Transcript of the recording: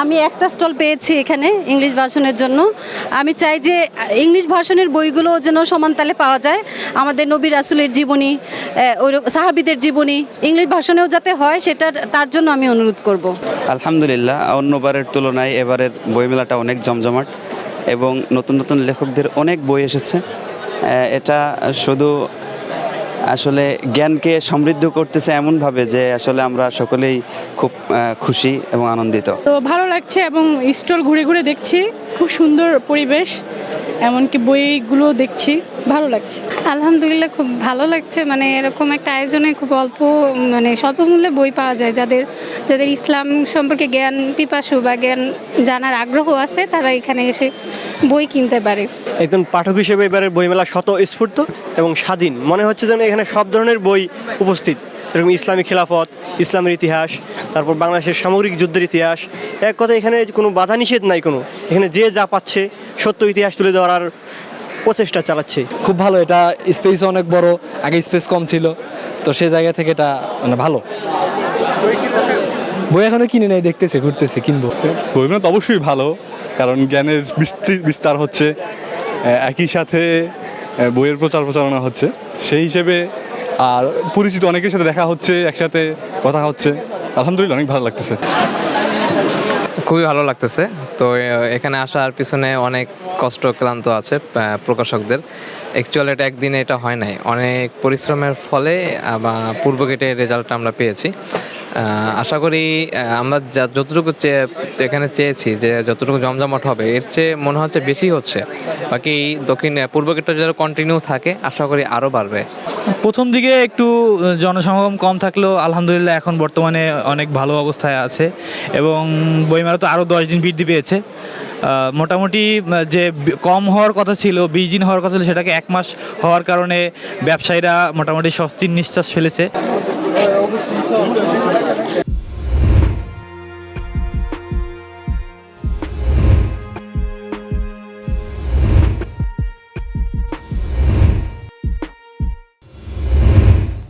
আমি একটা স্টল পেয়েছি এখানে ইংলিশ ভার্সনের জন্য। আমি চাই যে ইংলিশ ভার্সনের বইগুলো যেন সমান তালে পাওয়া যায়। আমাদের নবী রাসূলের জীবনী, ওই সাহাবীদের জীবনী ইংলিশ ভার্সনেও যাতে হয়, সেটা তার জন্য আমি অনুরোধ করব। আলহামদুলিল্লাহ, অন্যবারের তুলনায় এবারের বইমেলাটা অনেক জমজমাট এবং নতুন নতুন লেখকদের অনেক বই এসেছে। এটা শুধু আসলে জ্ঞানকে সমৃদ্ধ করতেছে এমনভাবে যে আসলে আমরা সকলেই খুব খুশি এবং আনন্দিত। তো ভালো লাগছে এবং স্টল ঘুরে ঘুরে দেখছি, খুব সুন্দর পরিবেশ, এমনকি বইগুলো দেখছি, ভালো লাগছে। আলহামদুলিল্লাহ খুব ভালো লাগছে, মানে এরকম একটা আয়োজনে খুব অল্প মানে স্বল্প মূল্যে বই পাওয়া যায়। যাদের যাদের ইসলাম সম্পর্কে জ্ঞান পিপাসু বা জ্ঞান জানার আগ্রহ আছে, তারা এখানে এসে বই কিনতে পারে। একজন পাঠক হিসেবে এবারের বইমেলা স্বতঃস্ফূর্ত এবং স্বাধীন মনে হচ্ছে, যেন এখানে সব ধরনের বই উপস্থিত। এরকম ইসলামী খিলাফত, ইসলামের ইতিহাস, তারপর বাংলাদেশের সামগ্রিক যুদ্ধের ইতিহাস। এক কথা এখানে কোনো বাধা নিষেধ নাই কোনো, এখানে যে যা পাচ্ছে সত্য ইতিহাস তুলে ধরার প্রচেষ্টা চালাচ্ছে। খুব ভালো, এটা স্পেস অনেক বড়, আগে স্পেস কম ছিল, তো সেই জায়গা থেকে এটা মানে ভালো। বই এখনো কিনে নেই, দেখতেছে, ঘুরতেছে, কিনবো। বইমেলা তো অবশ্যই ভালো, কারণ জ্ঞানের বিস্তার হচ্ছে, একই সাথে বইয়ের প্রচারণা হচ্ছে, সেই হিসেবে আর পরিচিত অনেকের সাথে দেখা হচ্ছে, একসাথে কথা হচ্ছে। আলহামদুলিল্লাহ অনেক ভালো লাগতেছে। খুবই ভালো লাগতেছে। তো এখানে আসার পিছনে অনেক কষ্ট ক্লান্ত আছে প্রকাশকদের। অ্যাকচুয়ালি এটা একদিনে এটা হয় নাই, অনেক পরিশ্রমের ফলে পূর্ব গেটের রেজাল্টটা আমরা পেয়েছি। আশা করি আমরা যতটুকু এখানে চেয়েছি যে যতটুকু জমজমাট হবে, এর চেয়ে মনে হচ্ছে বেশি হচ্ছে। বাকি পূর্ব গেটটা যারা কন্টিনিউ থাকে, আশা করি আরও বাড়বে। প্রথম দিকে একটু জনসমাগম কম থাকলেও আলহামদুলিল্লাহ এখন বর্তমানে অনেক ভালো অবস্থায় আছে এবং বইমেলা তো আরও 10 দিন বৃদ্ধি পেয়েছে। মোটামুটি যে কম হওয়ার কথা ছিল, 20 দিন হওয়ার কথা ছিল, সেটাকে 1 মাস হওয়ার কারণে ব্যবসায়ীরা মোটামুটি স্বস্তির নিঃশ্বাস ফেলেছে।